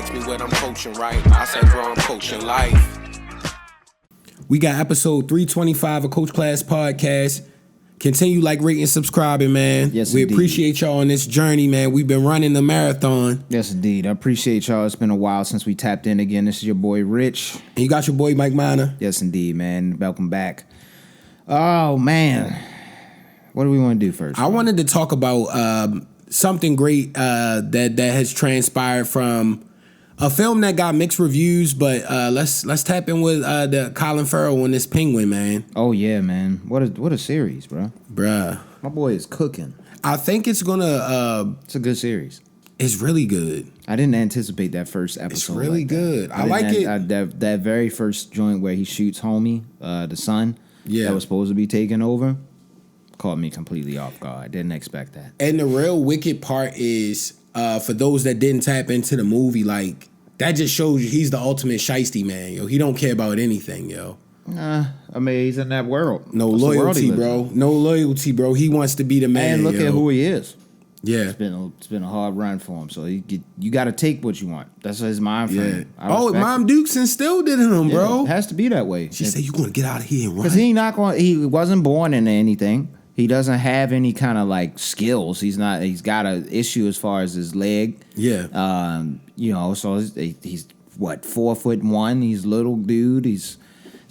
ask me what I'm coaching, right? I said, bro, I'm coaching life. We got episode 325 of Coach Class Podcast. Continue rating, subscribing, man. Yes, we indeed. appreciate y'all on this journey, man. We've been running the marathon. Yes, indeed. I appreciate y'all. It's been a while since we tapped in again. This is your boy, Rich. And you got your boy, McMahon. Yes, indeed, man. Welcome back. Oh, man. What do we want to do first? I wanted to talk about something great that has transpired from a film that got mixed reviews, but let's tap in with the Colin Farrell on this Penguin, man. Oh yeah, man! What a series, bro. Bruh, my boy is cooking. I think it's gonna. It's a good series. It's really good. I didn't anticipate that first episode. It's really good. I like it. That very first joint where he shoots homie, the son, that was supposed to be taking over, caught me completely off guard. I didn't expect that. And the real wicked part is, for those that didn't tap into the movie, that just shows you he's the ultimate shiesty man, yo. He don't care about anything, yo. I mean, he's in that world. No loyalty, bro. No loyalty, bro. He wants to be the man. And look at who he is. Yeah, it's been a hard run for him. So you got to take what you want. That's his mind frame. Yeah. Mom Dukes instilled it in him, bro. It has to be that way. She said, "You gonna get out of here and run?" Because he wasn't born into anything. He doesn't have any kind of skills. He's got an issue as far as his leg. Yeah. So he's what, 4'1". He's a little dude. He's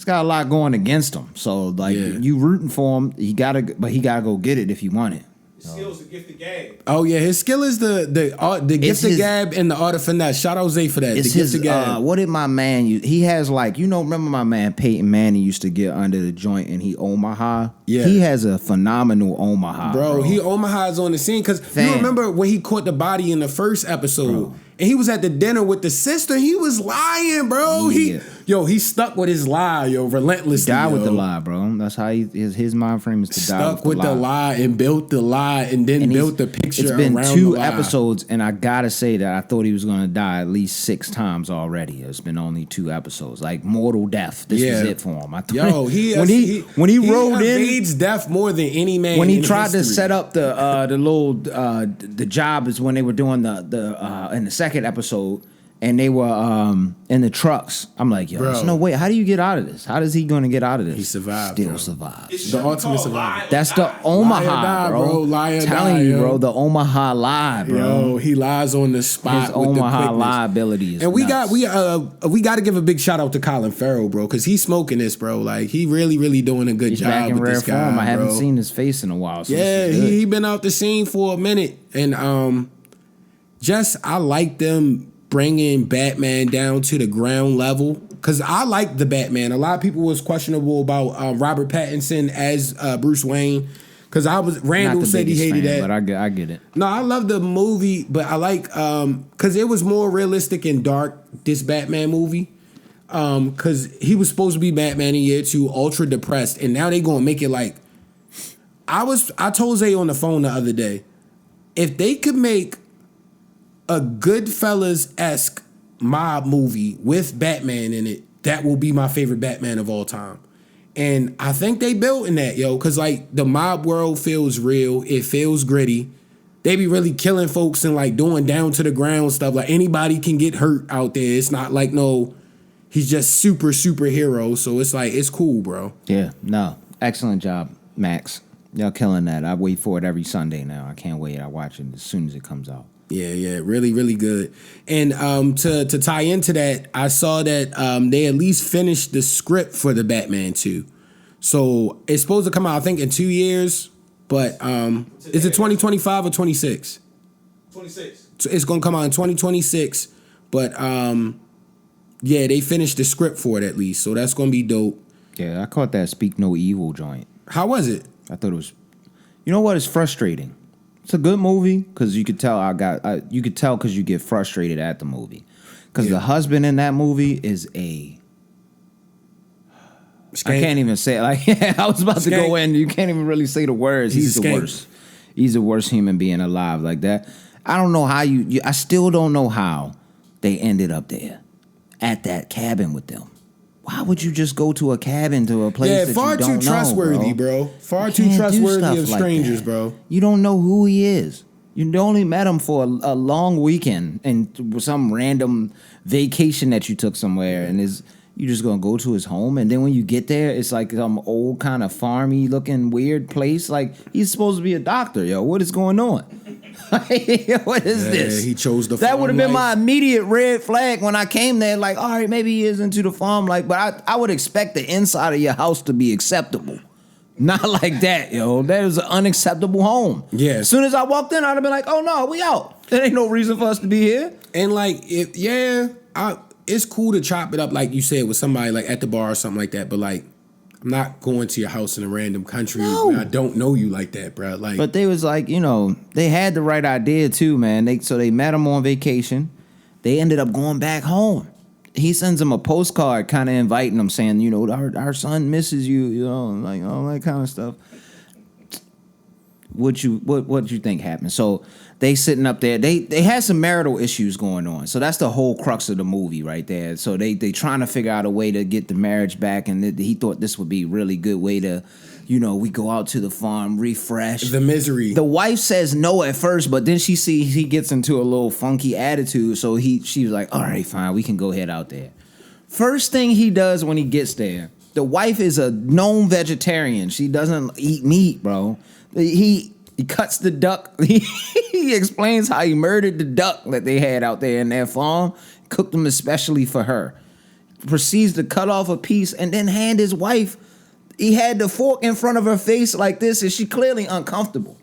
got a lot going against him. So you rooting for him. He gotta go get it if you want it. His skill's the gift of gab. Oh yeah, his skill is the gift of gab and the art of finesse. Shout out Zay for that. It's the gift of gab. What did my man use? He has remember my man Peyton Manning used to get under the joint and he Omaha? Yeah. He has a phenomenal Omaha. Bro. He Omaha's on the scene because you remember when he caught the body in the first episode and he was at the dinner with the sister. He was lying, bro. Yeah. He stuck with his lie, relentlessly. He died with the lie, bro. That's how his mind frame is to die stuck with the lie and built the lie and then built the picture. It's been around 2 the lie. episodes, and I gotta say that I thought he was gonna die at least 6 times already. It's been only 2 episodes, mortal death. This was it for him. When he rode in, evades death more than any man. When he in tried history. to set up the job is when they were doing the in the second episode. And they were in the trucks. I'm like, yo, there's no way. How do you get out of this? How is he going to get out of this? He survived. Still survived. It's the ultimate survivor. That's the Omaha, bro. Liar telling die, you, yo. bro. The Omaha lie, bro. Yo, he lies on the spot. His with Omaha the liability is and we nuts. got to give a big shout out to Colin Farrell, bro, because he's smoking this, bro. He really, really doing a good He's job back in with rare this guy, form. I haven't bro. seen his face in a while. So he been out the scene for a minute, and I like them bringing Batman down to the ground level because I like the Batman. A lot of people was questionable about Robert Pattinson as Bruce Wayne because Randall said he hated that. But I get it. No, I love the movie, but I like because it was more realistic and dark. This Batman movie, because he was supposed to be Batman in year 2, ultra depressed, and now they gonna make it I told Zay on the phone the other day, if they could make a Goodfellas-esque mob movie with Batman in it, that will be my favorite Batman of all time. And I think they built in that, yo, because the mob world feels real. It feels gritty. They be really killing folks and doing down to the ground stuff. Anybody can get hurt out there. It's not he's just superhero. So it's cool, bro. Yeah, no. Excellent job, Max. Y'all killing that. I wait for it every Sunday now. I can't wait. I watch it as soon as it comes out. Yeah, really, really good. And to tie into that, I saw that they at least finished the script for the Batman 2. So it's supposed to come out, I think, in 2 years. But is it 2025 or 26? 26. So it's going to come out in 2026. But they finished the script for it at least. So that's going to be dope. Yeah, I caught that Speak No Evil joint. How was it? I thought it was... You know what? It's frustrating. It's a good movie because you could tell you could tell because you get frustrated at the movie because the husband in that movie is a skank. I can't even say it. I was about to go in. You can't even really say the words. He's the worst. He's the worst human being alive like that. I don't know how I still don't know how they ended up there at that cabin with them. Why would you just go to a cabin to a place that you don't know? Far too trustworthy, bro. Far too trustworthy of strangers, bro. You don't know who he is. You only met him for a long weekend and some random vacation that you took somewhere, and you just gonna go to his home, and then when you get there, it's like some old kind of farmy looking weird place. Like, he's supposed to be a doctor, yo. What is going on? What is this? He chose the That farm would have been my life. immediate red flag when I came there. Like, all right, maybe he is into the farm life, but I would expect the inside of your house to be acceptable. Not like that, yo. That is an unacceptable home. Yeah. As soon as I walked in, I'd have been like, oh no, we out. There ain't no reason for us to be here. And like, it's cool to chop it up like you said with somebody like at the bar or something like that. But like, I'm not going to your house in a random country where I don't know you like that, bro. Like, but they was like, you know, they had the right idea too, man. So they met him on vacation. They ended up going back home. He sends him a postcard, kind of inviting him, saying, you know, our son misses you, you know, like all that kind of stuff. What you think happened? So they sitting up there. They had some marital issues going on. So that's the whole crux of the movie right there. So they trying to figure out a way to get the marriage back, and he thought this would be a really good way to, you know, we go out to the farm, refresh. the misery. The wife says no at first, but then she sees he gets into a little funky attitude. So she was like, all right, fine, we can go head out there. First thing he does when he gets there, the wife is a known vegetarian. She doesn't eat meat, bro. He cuts the duck. He explains how he murdered the duck that they had out there in their farm, cooked them especially for her. Proceeds to cut off a piece and then hand his wife. He had the fork in front of her face like this, and she clearly uncomfortable.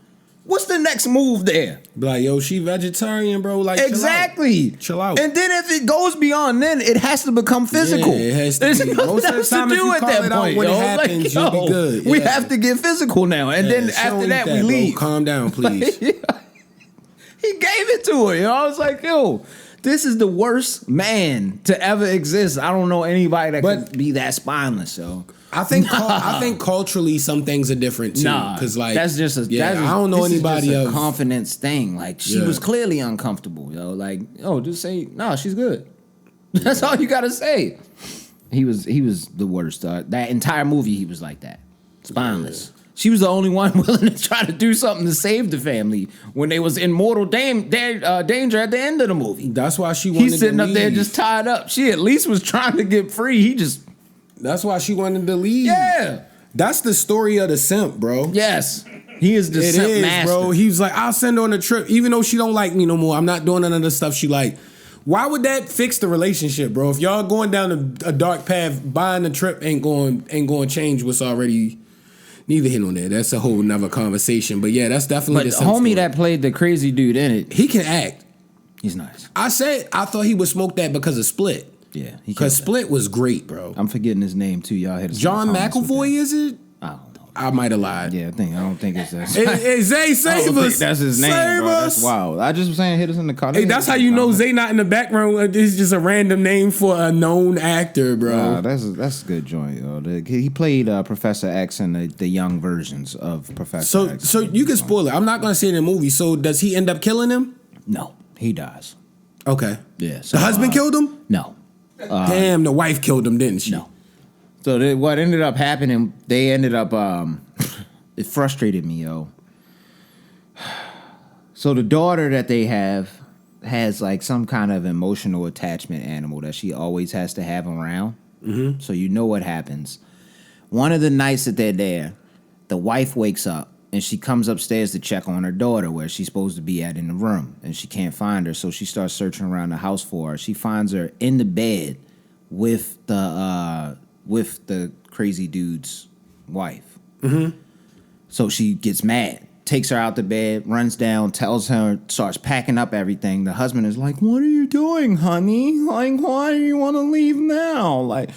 What's the next move there? Be like, yo, she vegetarian, bro. Like, Exactly. Chill out. And then if it goes beyond then, it has to become physical. Yeah, it has to There's be. nothing Most of the else time, to if do you at call that it out point, when it yo. happens, you'll be good. We Yeah. have to get physical now. And then she don't after eat that, we bro. leave. Calm down, please. He gave it to her. You know? I was like, yo, this is the worst man to ever exist. I don't know anybody that could be that spineless, yo. I think culturally some things are different too. Nah, Because like that's just I don't know anybody a of confidence thing. Like she was clearly uncomfortable, yo. Like, oh, just say no, she's good. That's all you gotta say. He was the worst. That entire movie, he was like that, spineless. Yeah. She was the only one willing to try to do something to save the family when they was in mortal danger at the end of the movie. That's why she wanted He's sitting to up there leave. just tied up. She at least was trying to get free. That's why she wanted to leave. Yeah. That's the story of the simp, bro. Yes. He is the simp master. Bro. He was like, I'll send her on a trip. Even though she don't like me no more, I'm not doing none of the stuff she like. Why would that fix the relationship, bro? If y'all going down a dark path, buying a trip ain't going to change what's already neither here nor there. That's a whole nother conversation. But yeah, that's definitely But the the simp homie story. that played the crazy dude in it, He can act. he's nice. I thought he would smoke that because of Split. Yeah. Because Split was great, bro. I'm forgetting his name too. Y'all had John McAvoy, is it? I don't know. I might have lied. Yeah, I don't think it's that. Hey, Zay, I don't save think us. that's his name, Save bro. us. That's wild. I just was saying, hit us in the car. Hey, that's how you know Zay not in the background. It's just a random name for a known actor, bro. That's a good joint, yo. He played Professor X in the young versions of Professor X. So you can spoil it. I'm not gonna say it in the movie. So does he end up killing him? No, he dies. Okay. Yeah. So, The husband killed him? No. Damn, the wife killed him, didn't she? No. So what ended up happening, they ended up, it frustrated me, yo. So the daughter that they have has like some kind of emotional attachment animal that she always has to have around. Mm-hmm. So you know what happens. One of the nights that they're there, the wife wakes up and she comes upstairs to check on her daughter where she's supposed to be at in the room, and she can't find her, so she starts searching around the house for her. She finds her in the bed with the crazy dude's wife. Mm-hmm. So she gets mad, takes her out the bed, runs down, tells her, starts packing up everything. The husband is like, "What are you doing, honey? Like, why do you want to leave now?" Like,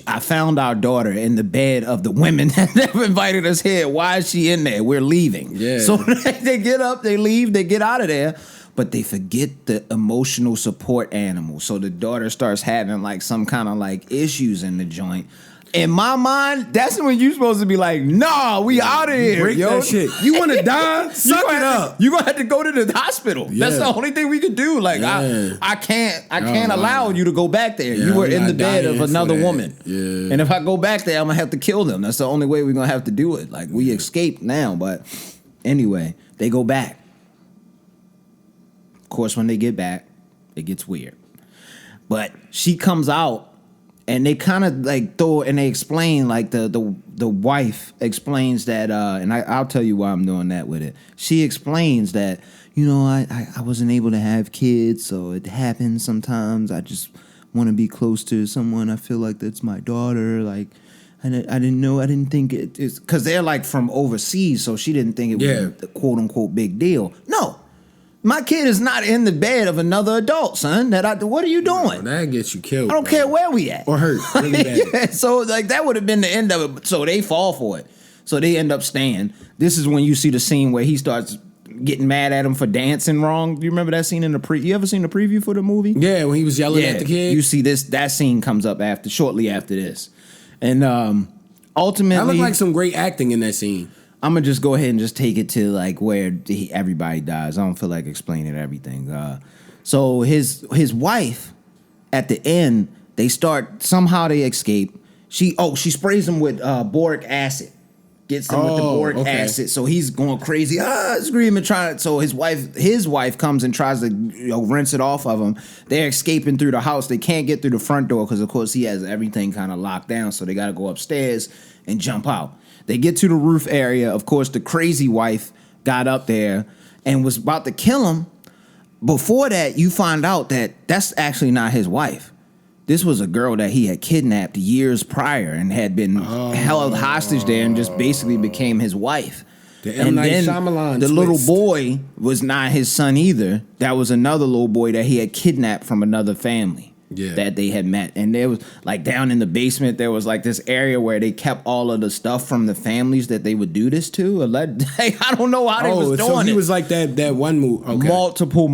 I found our daughter in the bed of the women that never invited us here. Why is she in there? We're leaving. Yeah. So they get up, they leave, they get out of there, but they forget the emotional support animal. So the daughter starts having like some kind of like issues in the joint. In my mind, that's when you're supposed to be like, nah, we out of here, Break yo. that shit. You want to die? Suck it up. You're going to have to go to the hospital. Yeah. That's the only thing we could do. Like, Yeah. I can't allow you to go back there. Yeah, you were I'm in the not bed of dying for another that. woman. Yeah. And if I go back there, I'm going to have to kill them. That's the only way we're going to have to do it. Like, we escaped now. But anyway, they go back. Of course, when they get back, it gets weird. But she comes out, and they kind of like they explain, like the wife explains that, and I'll tell you why I'm doing that with it. She explains that, I wasn't able to have kids, so it happens sometimes. I just want to be close to someone. I feel like that's my daughter. Like, I didn't think it's because they're like from overseas, so she didn't think it was a quote unquote big deal. No. My kid is not in the bed of another adult, son. What are you doing? No, that gets you killed. I don't care where we at. Or hurt really bad. Yeah, so like that would have been the end of it. So they fall for it. So they end up staying. This is when you see the scene where he starts getting mad at him for dancing wrong. Do you remember that scene in the You ever seen the preview for the movie? Yeah, when he was yelling at the kid. You see that scene comes up shortly after this. And ultimately, that looked like some great acting in that scene. I'm gonna just go ahead and just take it to like where everybody dies. I don't feel like explaining everything. So his wife, at the end, they escape. She sprays him with boric acid, gets him with the boric acid. So he's going crazy, screaming, trying. So his wife comes and tries to rinse it off of him. They're escaping through the house. They can't get through the front door because of course he has everything kind of locked down. So they got to go upstairs and jump out. They get to the roof area. Of course, the crazy wife got up there and was about to kill him. Before that, you find out that that's actually not his wife. This was a girl that he had kidnapped years prior and had been held hostage there and just basically became his wife. And then the little boy was not his son either. That was another little boy that he had kidnapped from another family. That they had met. And there was like down in the basement, there was like this area where they kept all of the stuff from the families that they would do this to. I don't know how they was doing so he it. was like that one move. Okay. Multiple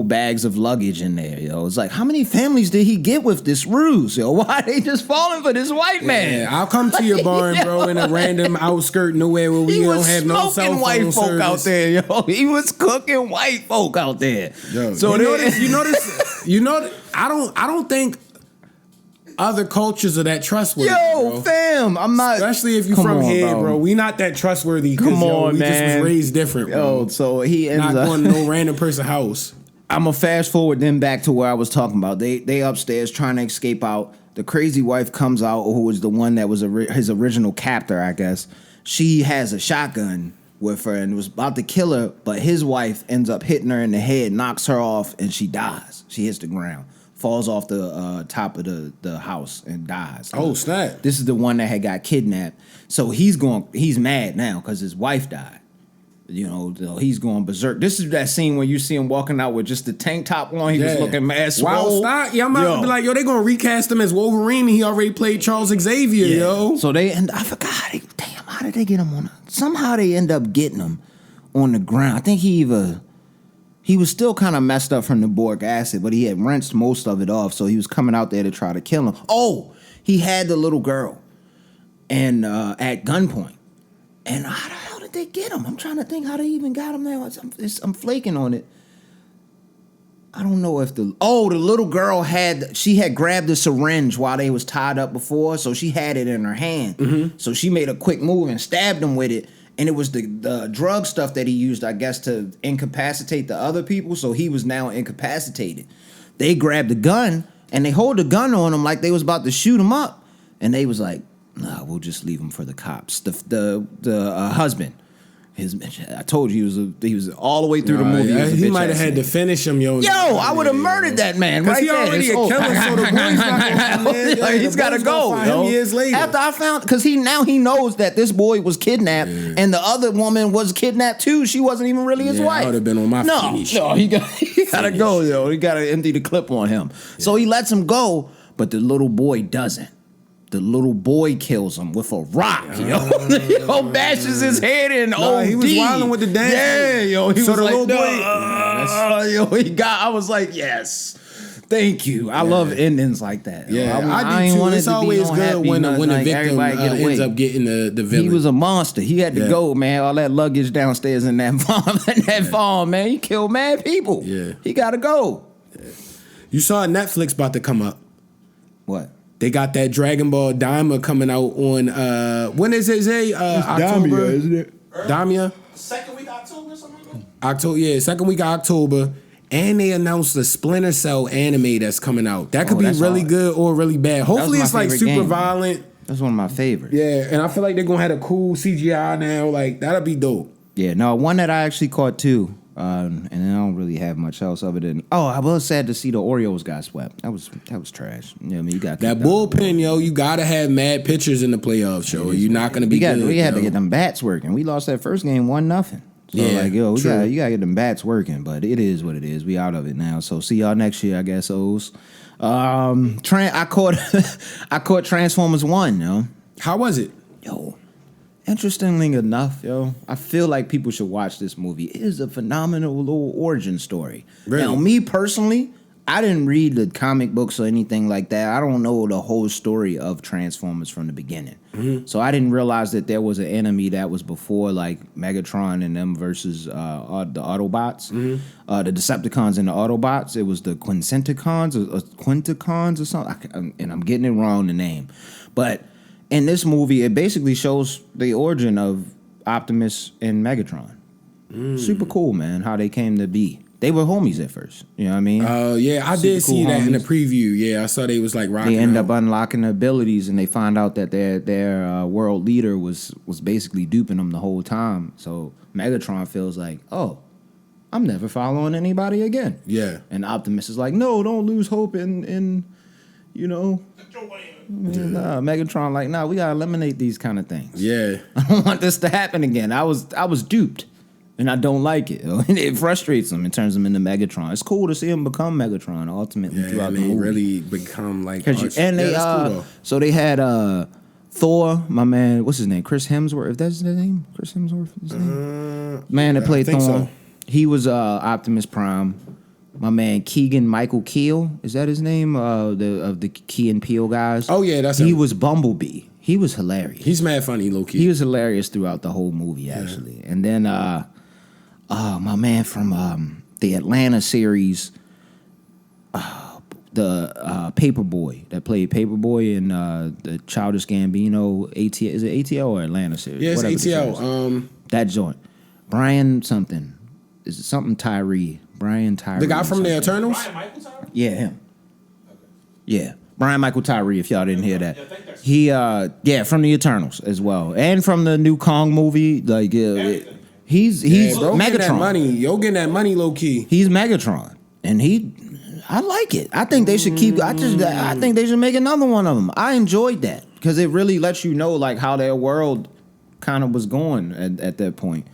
bags of luggage in there, yo. It's like, how many families did he get with this ruse, yo? Why are they just falling for this white man? Yeah, I'll come to your barn, bro, in a random outskirt nowhere where we don't have no cell phone white folk service. out there, yo. He was cooking white folk out there. Yo, so you notice I don't think other cultures are that trustworthy. Yo, bro. fam, I'm not. Especially if you're from here, bro. We not that trustworthy. Come on, we man. just was raised different, bro. Yo, so he ends not up going to no random person's house. I'm gonna fast forward then back to where I was talking about. They upstairs trying to escape out. The crazy wife comes out, who was the one that was his original captor, I guess. She has a shotgun with her and was about to kill her, but his wife ends up hitting her in the head, knocks her off, and she dies. She hits the ground. Falls off the top of the house and dies. Oh, snap. This is the one that had got kidnapped. So he's mad now because his wife died. He's going berserk. This is that scene where you see him walking out with just the tank top on. He was looking mad swole. Wow, I'm about to be like, they going to recast him as Wolverine. He already played Charles Xavier, yo. So I forgot. How did they get him on? Somehow they end up getting him on the ground. I think he was still kind of messed up from the boric acid, but he had rinsed most of it off, so he was coming out there to try to kill him. Oh, he had the little girl and at gunpoint. And how the hell did they get him? I'm trying to think how they even got him there. I'm flaking on it. I don't know if the little girl had grabbed the syringe while they was tied up before, so she had it in her hand. Mm-hmm. So she made a quick move and stabbed him with it. And it was the drug stuff that he used, I guess, to incapacitate the other people. So he was now incapacitated. They grabbed the gun and they hold the gun on him like they was about to shoot him up. And they was like, nah, we'll just leave him for the cops. The husband. I told you he was all the way through the movie. Yeah, he might have had to finish him, yo. I would have murdered that man right he there. Already a killer, so the boy's not gonna he's got to go. Him years later. After I found, because he knows that this boy was kidnapped, and the other woman was kidnapped too. She wasn't even really his wife. I would have been on my finish. No, he got to go, yo. He got to empty the clip on him. Yeah. So he lets him go, but the little boy doesn't. The little boy kills him with a rock, yo. Bashes his head in. He was wilding with the dance. Yeah, yo. He so was the like, little boy, I was like, yes. Thank you. I love endings like that. Yeah, I do too. It's always good when the victim ends up getting the villain. He was a monster. He had to go, man. All that luggage downstairs in that farm, man. He killed mad people. Yeah. He got to go. Yeah. You saw Netflix about to come up. What? They got that Dragon Ball Daima coming out on when is it? October, Damia, isn't it? Damia. Second week October or something like that? October, yeah, second week of October. And they announced the Splinter Cell anime that's coming out. That could be really good or really bad. Hopefully it's like super violent. That's one of my favorites. Yeah, and I feel like they're gonna have a cool CGI now. Like that'll be dope. Yeah, no, one that I actually caught too. And I don't really have much else other than I was sad to see the Oreos got swept. That was trash. You know what I mean? You got that bullpen, yo. You gotta have mad pitchers in the playoffs, show. You're not gonna be good. We had to get them bats working. We lost that first game 1-0. So like, yo, you gotta get them bats working, but it is what it is. We out of it now. So see y'all next year, I guess. O's. I caught Transformers 1, yo. How was it? Yo, interestingly enough, yo, I feel like people should watch this movie. It is a phenomenal little origin story. Really? Now, me personally, I didn't read the comic books or anything like that. I don't know the whole story of Transformers from the beginning. Mm-hmm. So I didn't realize that there was an enemy that was before, like Megatron and them versus the Autobots, the Decepticons and the Autobots. It was the Quincenticons or Quinticons or something. And I'm getting it wrong, the name. But in this movie, it basically shows the origin of Optimus and Megatron. Super cool, man, how they came to be. They were homies at first. You know what I mean? Yeah, I did see that in the preview. Yeah, I saw they was like rocking. They end up unlocking the abilities, and they find out that their world leader was basically duping them the whole time. So Megatron feels like, oh, I'm never following anybody again. Yeah. And Optimus is like, no, don't lose hope in you know. Nah, Megatron like, nah, we gotta eliminate these kind of things. Yeah. I don't want this to happen again. I was duped. And I don't like it. It frustrates him and turns him into Megatron. It's cool to see him become Megatron ultimately throughout the movie. Really become like and they cool, so they had Thor, my man, what's his name? Chris Hemsworth. If that's his name? Chris Hemsworth is his name? Man that played Thor. So. He was Optimus Prime. My man Keegan Michael Keel. Is that his name? Of the Key and Peele guys. Oh yeah, that's he him. Was Bumblebee. He was hilarious. He's mad funny, low key. He was hilarious throughout the whole movie, actually. And then my man from the Atlanta series, the Paperboy that played Paperboy in the Childish Gambino ATL. Is it ATL or Atlanta series? Yeah, it's ATL. That joint. Brian something. Is it something Tyree? Brian Tyree. The guy from the Eternals? Brian Michael Tyree? Yeah, him. Okay. Yeah. Brian Michael Tyree, if y'all didn't hear that. Yeah, from the Eternals as well. And from the new Kong movie. Like he's Megatron. Getting that money low key. He's Megatron. And I like it. I think they should keep I think they should make another one of them. I enjoyed that. Because it really lets you know like how their world kind of was going at that point.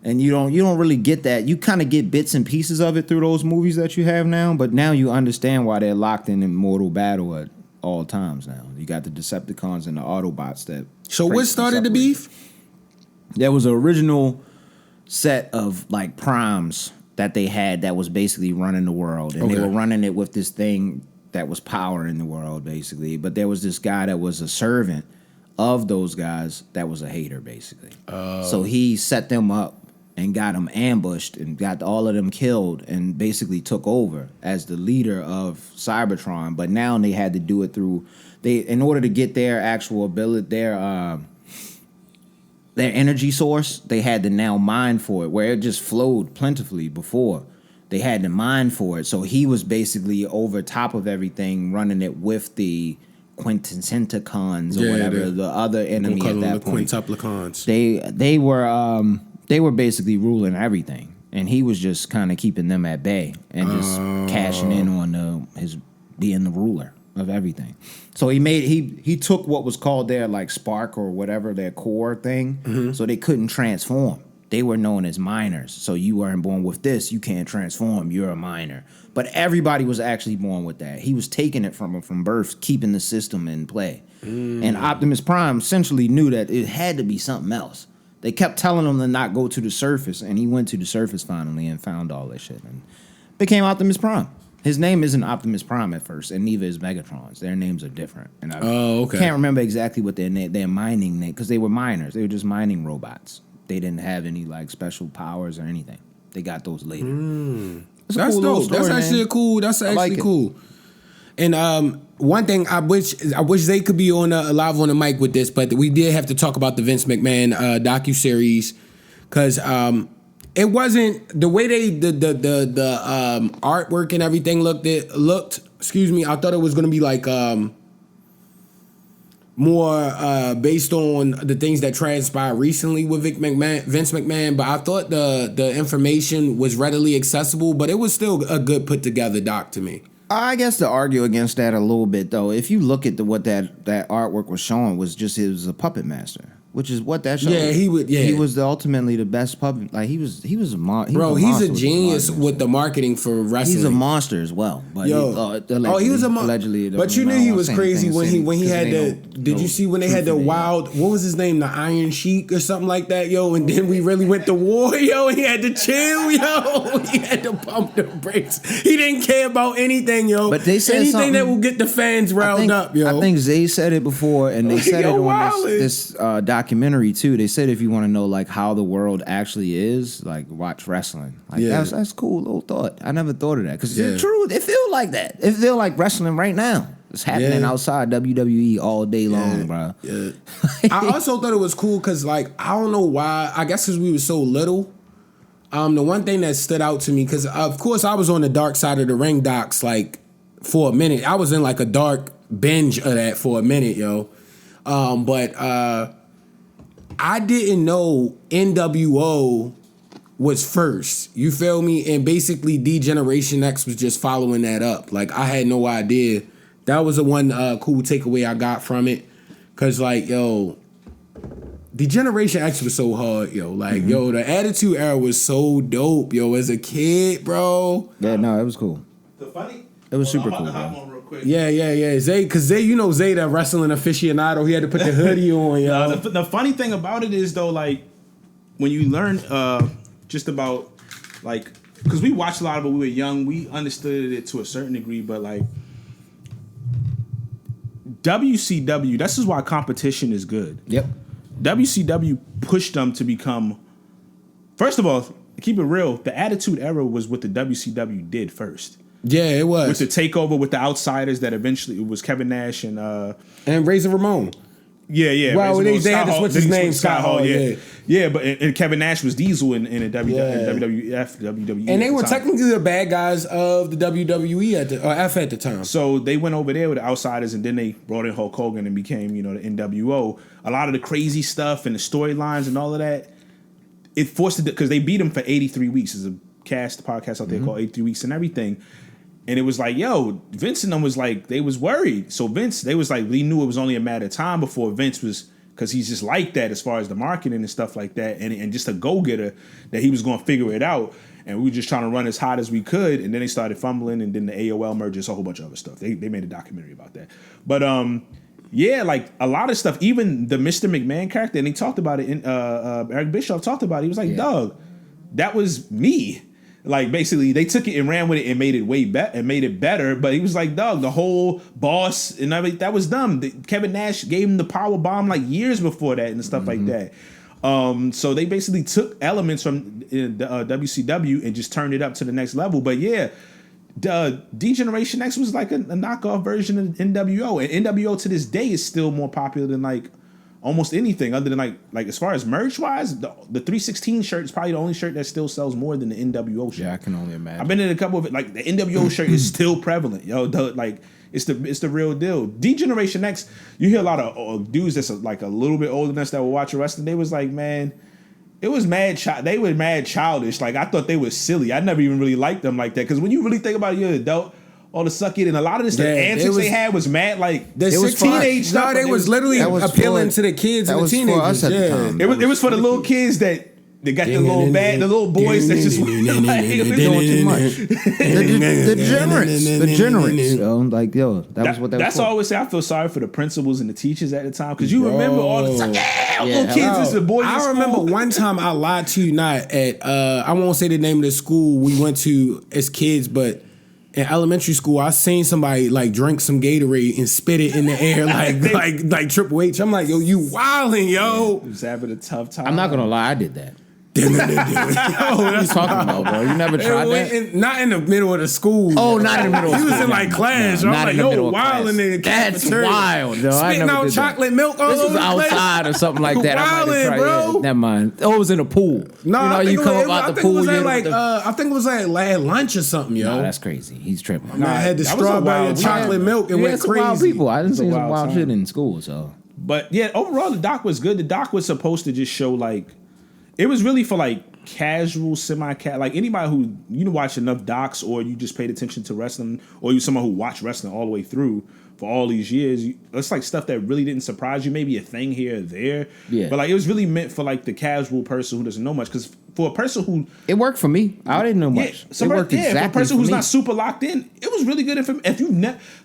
And you don't really get that. You kind of get bits and pieces of it through those movies that you have now, but now you understand why they're locked in mortal battle at all times now. You got the Decepticons and the Autobots that. So what started the beef? There was an original set of like primes that they had that was basically running the world, and they were running it with this thing that was powering the world basically. But there was this guy that was a servant of those guys that was a hater basically. So he set them up and got them ambushed and got all of them killed and basically took over as the leader of Cybertron. But now they had to do it through in order to get their actual ability, their energy source, they had to now mine for it, where it just flowed plentifully before. They had to mine for it. So he was basically over top of everything, running it with the Quintenticons or whatever, the other enemy at that point. Quintuplicons. They were basically ruling everything, and he was just kind of keeping them at bay and just cashing in on his being the ruler of everything. So he took what was called their like spark or whatever, their core thing, so they couldn't transform. They were known as minors. So you weren't born with this, you can't transform, you're a minor. But everybody was actually born with that. He was taking it from them from birth, keeping the system in play. And Optimus Prime essentially knew that it had to be something else. They kept telling him to not go to the surface, and he went to the surface finally and found all that shit and became Optimus Prime. His name isn't Optimus Prime at first, and neither is Megatron's. Their names are different. And I can't remember exactly what their mining name, because they were miners. They were just mining robots. They didn't have any like special powers or anything. They got those later. That's cool dope. Story, that's actually cool. That's actually cool. And one thing I wish they could be on live on the mic with this, but we did have to talk about the Vince McMahon docuseries because it wasn't the way the artwork and everything looked. Excuse me. I thought it was gonna be like more based on the things that transpired recently with Vince McMahon. But I thought the information was readily accessible, but it was still a good put together doc to me. I guess to argue against that a little bit though, if you look at what that artwork was showing was just he was a puppet master. Which is what that show. Yeah, he would. Yeah, he was ultimately the best puppet. Like he was a monster. Bro, he's a genius with the marketing for wrestling. He's a monster as well. But he was a monster. But you knew he was crazy when he had the. Did you see when they had the wild? What was his name? The Iron Sheik or something like that, yo. And then we really went to war, yo. And he had to chill, yo. He had to pump the brakes. He didn't care about anything, yo. But they said anything that will get the fans riled up, yo. I think Zay said it before, and they said it on this documentary too. They said if you want to know like how the world actually is, like watch wrestling. Like that's cool little thought. I never thought of that because it's true. It feel like that. It feel like wrestling right now. It's happening outside WWE all day long, bro. Yeah. I also thought it was cool because like I don't know why. I guess because we were so little. The one thing that stood out to me because of course I was on the dark side of the ring docs like for a minute. I was in like a dark binge of that for a minute, yo. But I didn't know NWO was first. You feel me? And basically D-Generation X was just following that up. Like I had no idea. That was the one cool takeaway I got from it. Cause like, yo, D-Generation X was so hard, yo. Like, yo, the Attitude Era was so dope, yo. As a kid, bro. Yeah, no, it was cool. It was super cool, bro. Yeah. Zay, because Zay, you know Zay, that wrestling aficionado, he had to put the hoodie on, yo. The funny thing about it is, though, like, when you learn just about, like, because we watched a lot of it when we were young, we understood it to a certain degree, but, like, WCW, this is why competition is good. Yep. WCW pushed them to become, first of all, keep it real, the Attitude Era was what the WCW did first. Yeah, it was. With the takeover with the Outsiders that eventually it was Kevin Nash and Razor Ramon. Yeah. Well, they had to switch his name, Scott Hall. Yeah, but and Kevin Nash was Diesel in WWF, WWE. And they were technically the bad guys of the WWE at the time. So they went over there with the Outsiders, and then they brought in Hulk Hogan and became, the NWO. A lot of the crazy stuff and the storylines and all of that, it forced it because they beat him for 83 weeks. There's a podcast out there called 83 Weeks and everything. And it was like, yo, Vince and them was like, they was worried. So Vince, they was like, we knew it was only a matter of time before Vince was, because he's just like that as far as the marketing and stuff like that, and just a go-getter, that he was going to figure it out. And we were just trying to run as hot as we could. And then they started fumbling, and then the AOL mergers, a whole bunch of other stuff. They made a documentary about that. But yeah, like a lot of stuff, even the Mr. McMahon character, and he talked about it, Eric Bischoff talked about it. He was like, dog, that was me. Like basically, they took it and ran with it and made it made it better. But he was like, "Dog, the whole boss and everything that was dumb." Kevin Nash gave him the power bomb like years before that and stuff like that. So they basically took elements from WCW and just turned it up to the next level. But yeah, D-Generation X was like a knockoff version of NWO, and NWO to this day is still more popular than like almost anything other than like as far as merch wise, the 316 shirt is probably the only shirt that still sells more than the NWO shirt. Yeah, I can only imagine. I've been in a couple of it. Like the NWO shirt is still prevalent, yo. It's the real deal. D-Generation X, you hear a lot of dudes that's like a little bit older than us that will watch wrestling. They was like, man, it was they were mad childish. Like I thought they was silly. I never even really liked them like that because when you really think about it, you're an adult. All the suck it, and a lot of this, the antics they had was mad. Like it was teenage stuff. They was literally appealing to the kids and the teenagers. It was for the little kids that got the little the little boys that just doing too much. The degenerates. Like yo, that was what that was. That's why I always say I feel sorry for the principals and the teachers at the time because you remember all the time. Little kids is the boys. I remember one time I lied to you not at I won't say the name of the school we went to as kids, but in elementary school, I seen somebody like drink some Gatorade and spit it in the air like Triple H. I'm like, yo, you wildin', yo. He was having a tough time. I'm not gonna lie, I did that. What are you talking about, bro? You never tried that? Not in the middle of the school. Oh, not in the middle of He school. was in like class. No, I'm not like, in the middle yo, of wild class. in the That's cafeteria. wild, yo. I Spitting never out did that. chocolate milk all This over was the place. outside or something like that. I might Wildin', have tried. bro. Yeah, never mind. Oh, it was in a pool. No, you know, I think you come it up was, out I the think pool. it was you at hit like, with the- I think it was at lunch or something, yo. Nah, that's crazy. He's tripping. Man, I had the that was a strawberry wild- and chocolate milk and We went had some wild crazy. people. I didn't It's a see some wild wild time. shit in school, so. But yeah, overall the doc was good. The doc was supposed to just show like it was really for like casual, semi-cat, like anybody who watch enough docs or you just paid attention to wrestling or you someone who watched wrestling all the way through for all these years. It's like stuff that really didn't surprise you. Maybe a thing here or there. Yeah. But like it was really meant for like the casual person who doesn't know much. Because for a person who It worked for me. I didn't know much. It worked for exactly a person who's for me. not super locked in, it was really good information. If you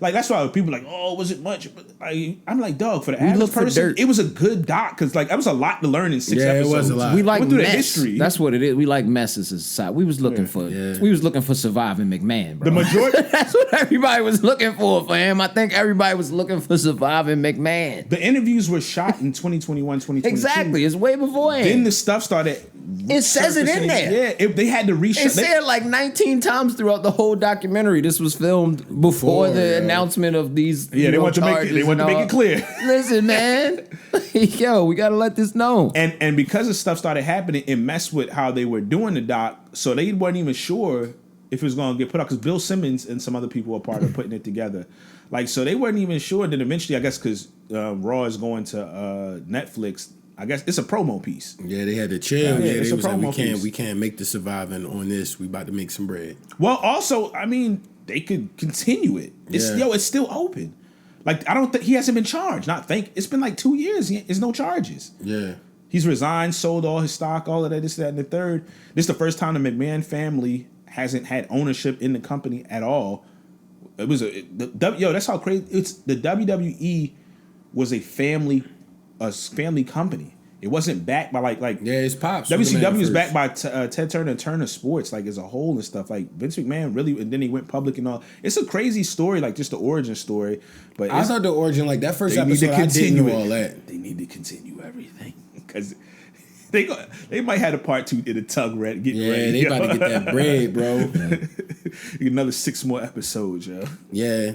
like, that's why people are like, oh, was it much? But I'm like, dog, for the average look for person, dirt. it was a good doc because like that was a lot to learn in 6 Yeah, it episodes. was a lot. We like Went through the mess. history. That's what it is. We like mess as a society. We was looking for. Yeah. We was looking for surviving McMahon, bro. The majority, That's what everybody was looking for him. I think everybody was looking for surviving McMahon. the interviews were shot in 2021, 2022. Exactly. It's way beforehand. Then the stuff started. It says it in surfacing. there. Yeah, they had to It reshoot. said like 19 times throughout the whole documentary. This was filmed before the yeah. announcement of these. Yeah, they want to make it. They want to make it clear. Listen, man. Yo, we gotta let this know. And because the stuff started happening, it messed with how they were doing the doc. So they weren't even sure if it was going to get put out because Bill Simmons and some other people were part of putting it together. Like, so they weren't even sure. Then eventually, I guess, because Raw is going to Netflix, I guess it's a promo piece. Yeah, they had to chill. Yeah, Yeah, it's they a was like, promo piece. we can't make the surviving on this. We about to make some bread. Well, also, I mean, they could continue it. It's Yeah. it's still open. Like, I don't think he hasn't been charged. It's been like 2 years. There's no charges. Yeah. He's resigned, sold all his stock, all of that, this, that, and the third. This is the first time the McMahon family hasn't had ownership in the company at all. It was that's how crazy it's. The WWE was a family company. It wasn't backed by like Yeah, it's pops. WCW was backed by Ted Turner and Turner Sports, like as a whole and stuff. Like Vince McMahon really, and then he went public and all. It's a crazy story, like just the origin story. But I thought the origin, like that first they need to episode, I didn't continue know it. all that. They need to continue everything because they might have a part 2 in a tug red. Get Yeah, ready, they yo. about to get that bread, bro. Another 6 more episodes, yo. Yeah.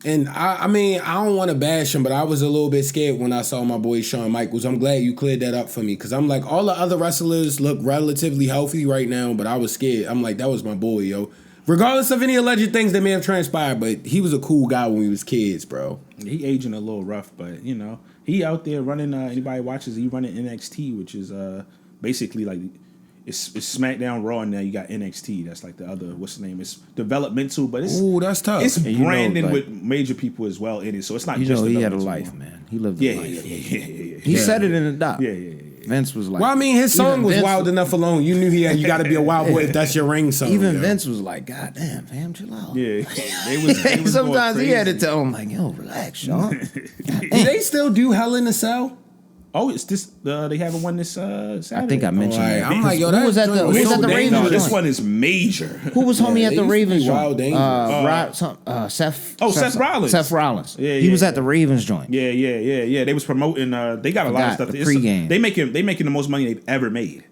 And I mean, I don't want to bash him, but I was a little bit scared when I saw my boy Shawn Michaels. I'm glad you cleared that up for me because I'm like, all the other wrestlers look relatively healthy right now, but I was scared. I'm like, that was my boy, yo. Regardless of any alleged things that may have transpired, but he was a cool guy when we was kids, bro. He aging a little rough, but he out there running. Anybody watches? He running NXT, which is basically like it's SmackDown, Raw, and now you got NXT. That's like the other. What's the name? It's developmental, but it's Ooh, that's tough. It's And you know, branding like- with major people as well in it, so it's not You just. know, he had a developmental. life, man. He lived Yeah, a yeah, life. yeah. He said it in the doc. Yeah. Vince was like, Well, I mean, his song Even was Vince- wild enough alone. You knew you got to be a wild boy if that's your ring song. even yo. Vince was like, God damn, fam, chill out. Yeah, they was going Sometimes he had to crazy. tell him, like, yo, relax, Sean. Do they still do Hell in a Cell? Oh, it's this. They haven't won this Saturday. I think I mentioned Alright, that. I'm like, yo, Who that was at the- joint who was so at the dangerous. Ravens No, this joint? one is major. Who was homie Yeah, at the they Ravens used to be wild joint? dangerous. Seth. Oh, Seth Rollins. Seth Rollins. Yeah, he was yeah. at the Ravens joint. Yeah. They was promoting. They got a lot of Forgot stuff. the pregame. They making the most money they've ever made.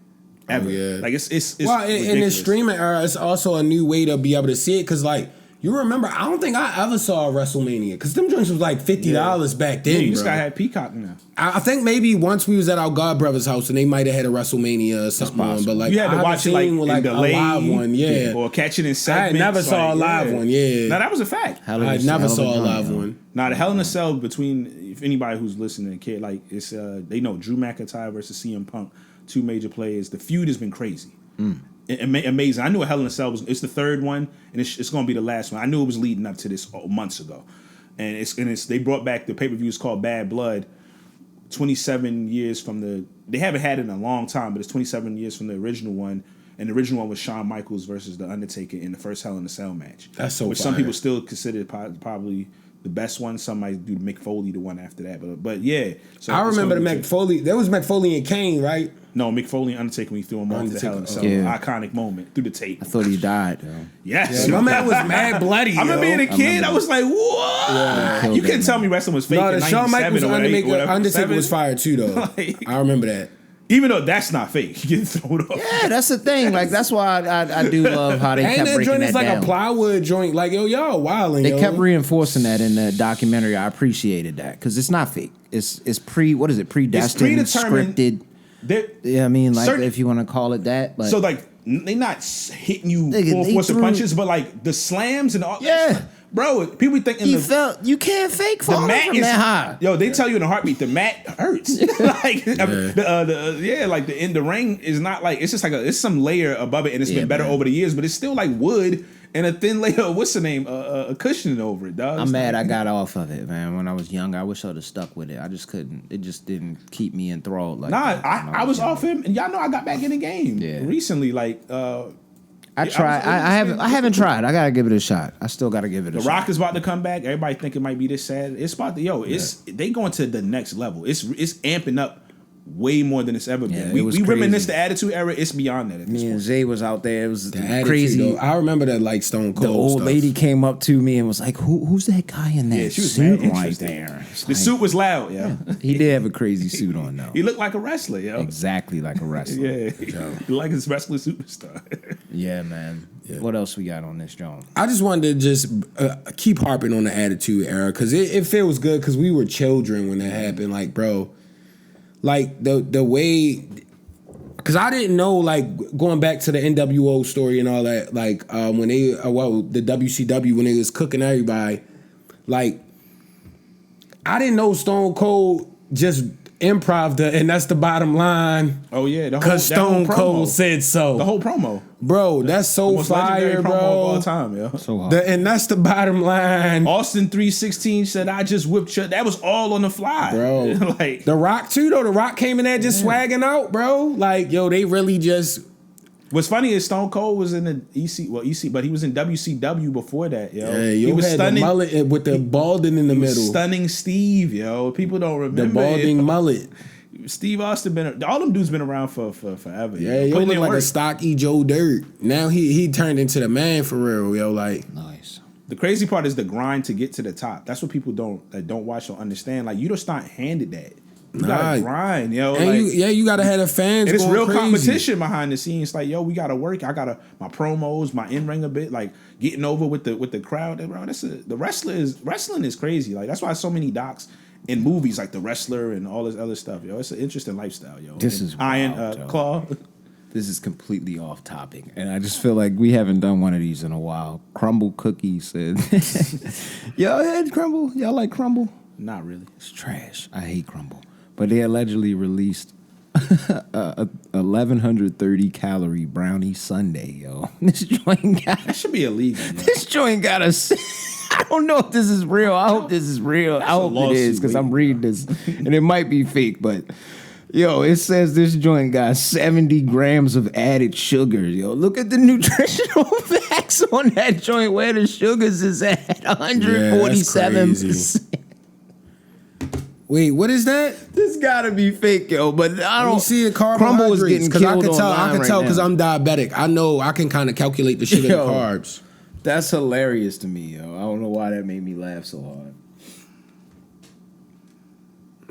Ever. Oh, yeah. Like it's Well, in the ridiculous. streaming era, it's also a new way to be able to see it because, like, you remember, I don't think I ever saw a WrestleMania because them joints was like $50 back then. Yeah, you just bro. gotta have Peacock now. I think maybe once we was at our God brother's house and they might have had a WrestleMania or something on, but like You had I to haven't watch it like, seen, in delay, a live one, yeah. or catch it in segments. never saw a live one, yeah. No, that was a fact. Hell of I a- never hell of saw a joint, live yo. one. Now the Hell in a Cell between, if anybody who's listening, kid, like it's they know Drew McIntyre versus CM Punk, 2 major players. The feud has been crazy. Amazing. I knew a Hell in a Cell was. It's the 3rd one, and it's going to be the last one. I knew it was leading up to this months ago, and it's they brought back the pay-per-view. It's called Bad Blood. 27 years from the. They haven't had it in a long time, but it's 27 years from the original one. And the original one was Shawn Michaels versus The Undertaker in the first Hell in a Cell match. That's so which some fire. people still consider probably the best one. Some might do Mick Foley, the one after that. But yeah. So I it's remember the gonna be Mick Foley. There was Mick Foley and Kane, right? No, Mick Foley and Undertaker when he threw him off the Hell in a Cell. Yeah. Iconic moment through the tape. I thought he died, though. Yes. My man was mad bloody. I remember being a kid. I was like, what? Killed You that couldn't tell man. me wrestling was fake No, in the Shawn 97 Michaels or 8 or whatever. Undertaker 7. was fire too, though. Like- I remember that. Even though that's not fake, you get thrown off. Yeah, that's the thing. Like that's why I do love how they kept And that breaking joint that is like down. a plywood joint. Like, yo, y'all wilding, They yo. kept reinforcing that in the documentary. I appreciated that because it's not fake. It's what is it? Predestined, predetermined. scripted. Yeah, I mean, like Certain- if you want to call it that. But So like they not hitting you Nigga, full they force of threw- punches, but like the slams and all. Yeah. Bro, people thinking you can't fake the falling mat from is that high. Yo, they tell you in a heartbeat the mat hurts. like like the in the ring is not like it's just like it's some layer above it and it's been better over the years, but it's still like wood and a thin layer of what's the name a cushioning over it, dog. I'm mad I got off of it, man. When I was young, I wish I'd have stuck with it. I just couldn't. It just didn't keep me enthralled. Like Nah, that when I was young. off him, and y'all know I got back in the game recently. Like I tried. I haven't tried. I gotta give it a shot. I still gotta give it a The shot. Rock is about to come back. Everybody think it might be this sad. It's about to they going to the next level. It's amping up way more than it's ever been. it was We reminisce crazy. the Attitude Era. It's beyond that. At this Me and point. Zay was out there. It was The attitude, crazy. though. I remember that like Stone Cold The old stuff. lady came up to me and was like, "Who's that guy in that Yeah, she was suit mad right interested. there?" It's The like- suit was loud. Yeah, He did have a crazy suit on though. he looked like a wrestler. Yo, Exactly like a wrestler. yeah, he like his wrestler superstar. Yeah, man. What else we got on this joint? I just wanted to just keep harping on the Attitude Era because it feels good because we were children when that happened. Like, bro, like the way, because I didn't know, like, going back to the NWO story and all that, like when they the WCW when they was cooking everybody, like I didn't know Stone Cold just improv and that's the bottom line. Oh yeah, Because Stone Cold said so. the whole promo. Bro, that's so Most legendary fire, promo of all bro. time, yo. So hard. And that's the bottom line. Austin 316 said, "I just whipped you." That was all on the fly, Bro. like The Rock too, though. The Rock came in there just swagging out, bro. Like, yo, they really just what's funny is Stone Cold was in the EC, but he was in WCW before that, yo. he was had the mullet with the balding in the middle. Stunning Steve, yo. People don't remember The balding yo. mullet. Steve Austin all them dudes been around for forever. Yeah, yo Putting look in like work. a stocky Joe Dirt. Now he turned into the man for real, yo. Like, Nice. The crazy part is the grind to get to the top. That's what people don't watch or understand. Like you just not handed that. You gotta grind, yo. And like, you gotta have the fans. and it's going real crazy. competition behind the scenes. Like, yo, we gotta work. I gotta my promos, my in ring a bit, like getting over with the crowd. Bro, the wrestling is crazy. Like that's why so many docs in movies like The Wrestler and all this other stuff, yo. It's an interesting lifestyle, yo. This And is Iron wild, yo. Claw. This is completely off topic, and I just feel like we haven't done one of these in a while. Crumble Cookie said, "Y'all had Crumble? Y'all like Crumble? Not really. It's trash. I hate Crumble." But they allegedly released a 1,130 calorie brownie sundae, yo. This joint got That should be illegal. Yo. this joint got a. I don't know if this is real. I hope this is real. I hope it is because I'm reading this, and it might be fake, but. Yo, it says this joint got 70 grams of added sugar. Yo, look at the nutritional facts on that joint where the sugars is at 147%. Wait, what is that? This gotta be fake, yo. But I Let me don't see the Crumble is getting carbohydrates killed because I can online tell right because now. I'm diabetic. I know I can kind of calculate the sugar and Yo. the carbs. That's hilarious to me, yo. I don't know why that made me laugh so hard.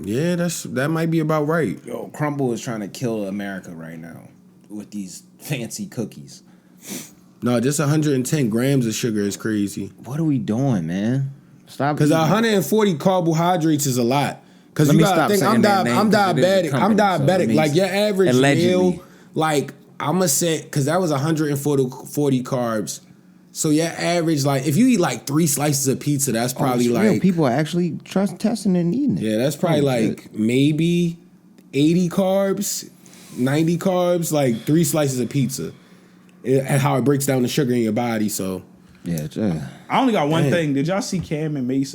Yeah, that might be about right. Yo, Crumble is trying to kill America right now with these fancy cookies. No, just 110 grams of sugar is crazy. What are we doing, man? Stop. Because eating. 140 carbohydrates is a lot. Because Let you me gotta stop think saying I'm that name, 'cause it is a diabetic. I'm company, so it diabetic. means- Like your average Allegedly. meal, like I'm gonna say, because that was 140 carbs. So your average, like if you eat like 3 slices of pizza, that's probably It's real. like People are actually testing and eating it. yeah, that's probably Oh, like shit. maybe 80 carbs, 90 carbs, like 3 slices of pizza. And how it breaks down the sugar in your body. So Yeah. I only got one Damn. thing. Did y'all see Cam and Mace?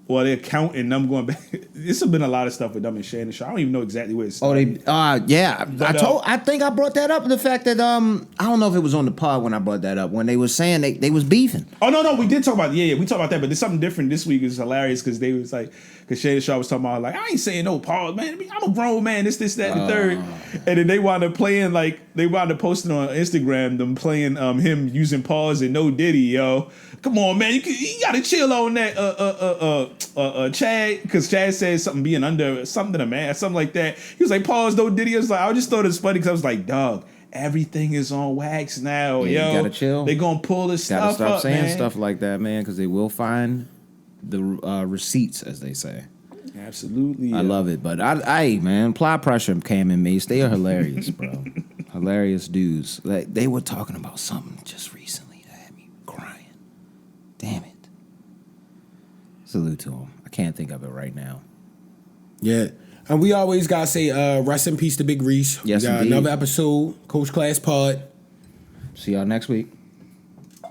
Well, they're counting them going back. This has been a lot of stuff with them and Shannon Sharp. I don't even know exactly where it's. Oh, they. Yeah. But, I think I brought that up. The fact that I don't know if it was on the pod when I brought that up when they was saying they was beefing. Oh no, we did talk about we talked about that, but there's something different this week. It's hilarious because they was like, because Shannon Sharp was talking about like, I ain't saying no pause, man. I'm a grown man. This, that, and the third, and then they wound up playing they wound up posting on Instagram them playing him using pause and no Diddy, yo. Come on, man, you gotta chill on that. Chad, because Chad said something being under something a man, something like that. He was like, pause, no Diddy. I just thought it was funny because I was like, dog, everything is on wax now, Yeah, yo. you gotta chill. They gonna pull this Gotta stuff stop up, saying man. stuff like that, man, because they will find the receipts, as they say. Absolutely. I love it, but I man, apply pressure, Cam and Mace. They are hilarious, bro. Hilarious dudes. Like they were talking about something just recently that had me crying. Damn it. Salute to them. I can't think of it right now. Yeah. And we always gotta say rest in peace to Big Reese. Yes, we got indeed. another episode, Coach Class Pod. See y'all next week.